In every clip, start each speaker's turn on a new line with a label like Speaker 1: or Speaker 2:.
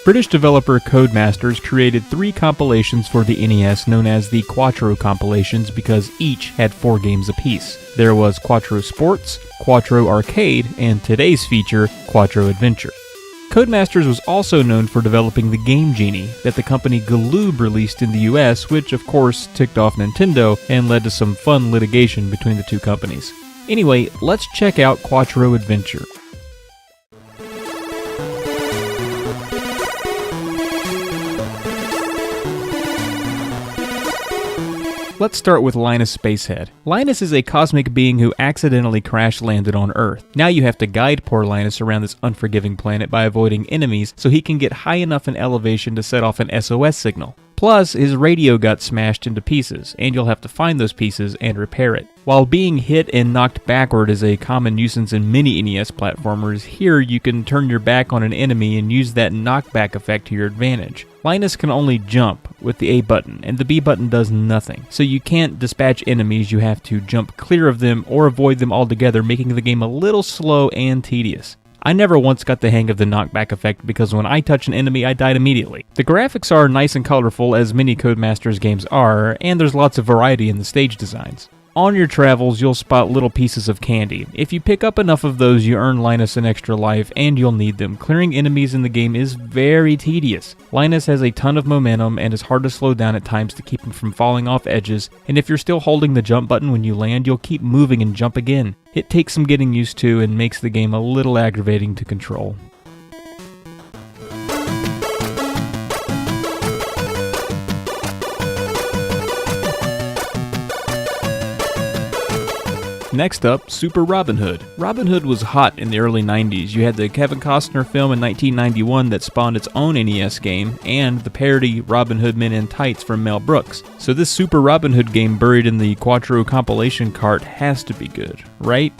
Speaker 1: British developer Codemasters created 3 compilations for the NES known as the Quattro compilations because each had 4 games apiece. There was Quattro Sports, Quattro Arcade, and today's feature, Quattro Adventure. Codemasters was also known for developing the Game Genie that the company Galoob released in the US, which of course ticked off Nintendo and led to some fun litigation between the two companies. Anyway, let's check out Quattro Adventure. Let's start with Linus Spacehead. Linus is a cosmic being who accidentally crash-landed on Earth. Now you have to guide poor Linus around this unforgiving planet by avoiding enemies so he can get high enough in elevation to set off an SOS signal. Plus, his radio got smashed into pieces, and you'll have to find those pieces and repair it. While being hit and knocked backward is a common nuisance in many NES platformers, here you can turn your back on an enemy and use that knockback effect to your advantage. Linus can only jump with the A button, and the B button does nothing. So you can't dispatch enemies, you have to jump clear of them or avoid them altogether, making the game a little slow and tedious. I never once got the hang of the knockback effect because when I touch an enemy, I died immediately. The graphics are nice and colorful as many Codemasters games are, and there's lots of variety in the stage designs. On your travels, you'll spot little pieces of candy. If you pick up enough of those, you earn Linus an extra life, and you'll need them. Clearing enemies in the game is very tedious. Linus has a ton of momentum and is hard to slow down at times to keep him from falling off edges, and if you're still holding the jump button when you land, you'll keep moving and jump again. It takes some getting used to and makes the game a little aggravating to control. Next up, Super Robin Hood. Robin Hood was hot in the early 90s. You had the Kevin Costner film in 1991 that spawned its own NES game, and the parody Robin Hood Men in Tights from Mel Brooks. So this Super Robin Hood game buried in the Quattro compilation cart has to be good, right?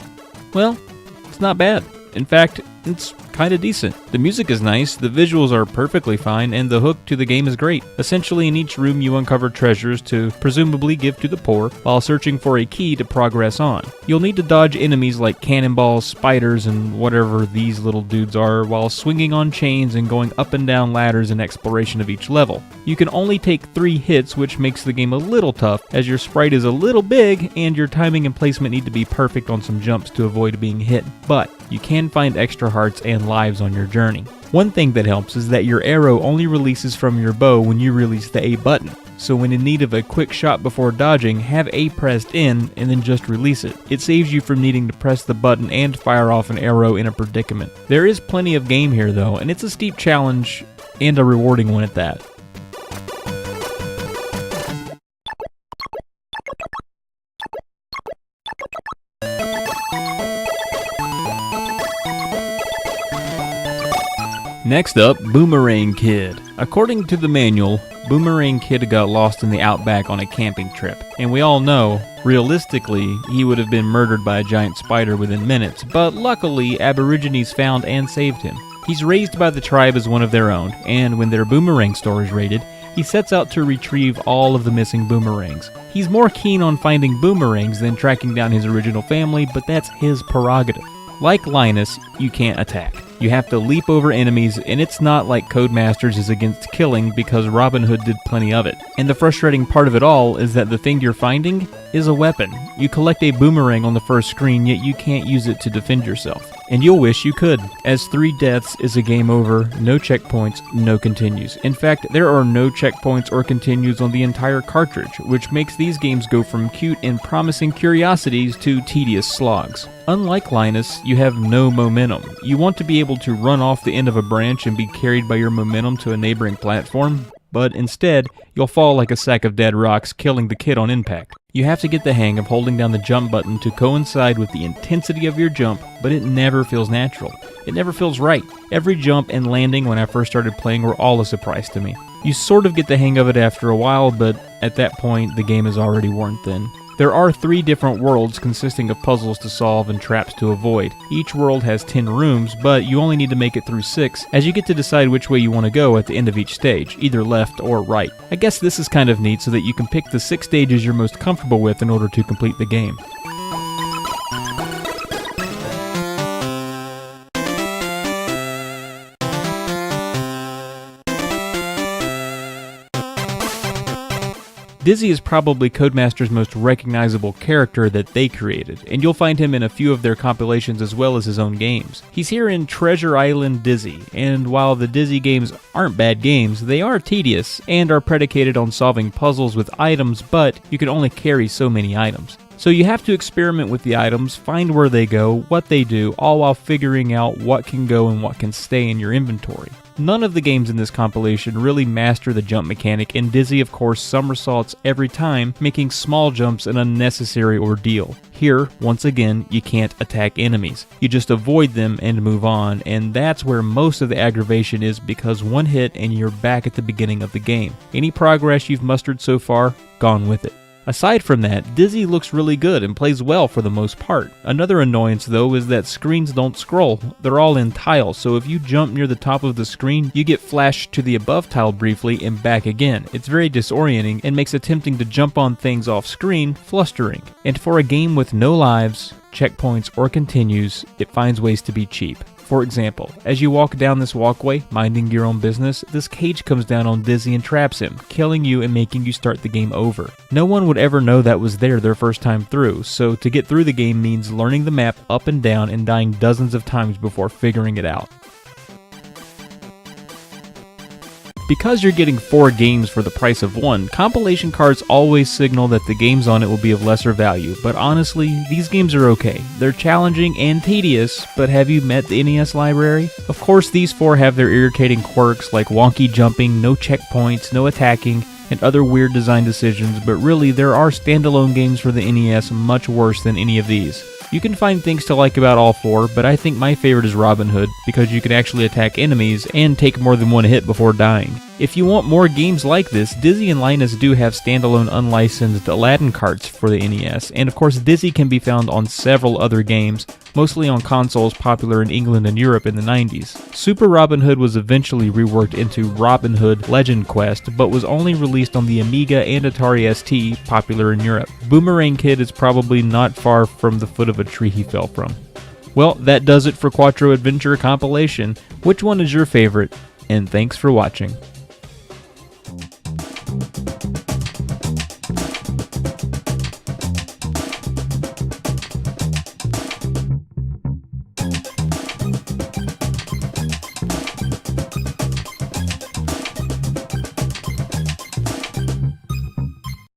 Speaker 1: Well, it's not bad. In fact, it's kinda decent. The music is nice, the visuals are perfectly fine, and the hook to the game is great. Essentially, in each room you uncover treasures to presumably give to the poor, while searching for a key to progress on. You'll need to dodge enemies like cannonballs, spiders, and whatever these little dudes are, while swinging on chains and going up and down ladders in exploration of each level. You can only take 3 hits, which makes the game a little tough, as your sprite is a little big, and your timing and placement need to be perfect on some jumps to avoid being hit. But you can find extra hearts and lives on your journey. One thing that helps is that your arrow only releases from your bow when you release the A button. So when in need of a quick shot before dodging, have A pressed in and then just release it. It saves you from needing to press the button and fire off an arrow in a predicament. There is plenty of game here though, and it's a steep challenge and a rewarding one at that. Next up, Boomerang Kid. According to the manual, Boomerang Kid got lost in the outback on a camping trip. And we all know, realistically, he would have been murdered by a giant spider within minutes, but luckily, Aborigines found and saved him. He's raised by the tribe as one of their own, and when their boomerang store is raided, he sets out to retrieve all of the missing boomerangs. He's more keen on finding boomerangs than tracking down his original family, but that's his prerogative. Like Linus, you can't attack. You have to leap over enemies, and it's not like Codemasters is against killing because Robin Hood did plenty of it. And the frustrating part of it all is that the thing you're finding is a weapon. You collect a boomerang on the first screen, yet you can't use it to defend yourself. And you'll wish you could, as 3 deaths is a game over, no checkpoints, no continues. In fact, there are no checkpoints or continues on the entire cartridge, which makes these games go from cute and promising curiosities to tedious slogs. Unlike Linus, you have no momentum. You want to be able to run off the end of a branch and be carried by your momentum to a neighboring platform, but instead, you'll fall like a sack of dead rocks, killing the kid on impact. You have to get the hang of holding down the jump button to coincide with the intensity of your jump, but it never feels natural. It never feels right. Every jump and landing when I first started playing were all a surprise to me. You sort of get the hang of it after a while, but at that point, the game is already worn thin. There are 3 different worlds consisting of puzzles to solve and traps to avoid. Each world has 10 rooms, but you only need to make it through 6, as you get to decide which way you want to go at the end of each stage, either left or right. I guess this is kind of neat so that you can pick the 6 stages you're most comfortable with in order to complete the game. Dizzy is probably Codemasters' most recognizable character that they created, and you'll find him in a few of their compilations as well as his own games. He's here in Treasure Island Dizzy, and while the Dizzy games aren't bad games, they are tedious and are predicated on solving puzzles with items, but you can only carry so many items. So you have to experiment with the items, find where they go, what they do, all while figuring out what can go and what can stay in your inventory. None of the games in this compilation really master the jump mechanic, and Dizzy of course somersaults every time, making small jumps an unnecessary ordeal. Here, once again, you can't attack enemies. You just avoid them and move on, and that's where most of the aggravation is, because one hit and you're back at the beginning of the game. Any progress you've mustered so far, gone with it. Aside from that, Dizzy looks really good and plays well for the most part. Another annoyance though is that screens don't scroll, they're all in tiles, so if you jump near the top of the screen, you get flashed to the above tile briefly and back again. It's very disorienting and makes attempting to jump on things off screen flustering. And for a game with no lives, checkpoints, or continues, it finds ways to be cheap. For example, as you walk down this walkway, minding your own business, this cage comes down on Dizzy and traps him, killing you and making you start the game over. No one would ever know that was there their first time through, so to get through the game means learning the map up and down and dying dozens of times before figuring it out. Because you're getting 4 games for the price of 1, compilation cards always signal that the games on it will be of lesser value, but honestly, these games are okay. They're challenging and tedious, but have you met the NES library? Of course, these 4 have their irritating quirks like wonky jumping, no checkpoints, no attacking, and other weird design decisions, but really there are standalone games for the NES much worse than any of these. You can find things to like about all 4, but I think my favorite is Robin Hood, because you can actually attack enemies and take more than one hit before dying. If you want more games like this, Dizzy and Linus do have standalone unlicensed Aladdin carts for the NES, and of course Dizzy can be found on several other games, mostly on consoles popular in England and Europe in the 90s. Super Robin Hood was eventually reworked into Robin Hood Legend Quest, but was only released on the Amiga and Atari ST, popular in Europe. Boomerang Kid is probably not far from the foot of a tree he fell from. Well, that does it for Quattro Adventure compilation. Which one is your favorite? And thanks for watching.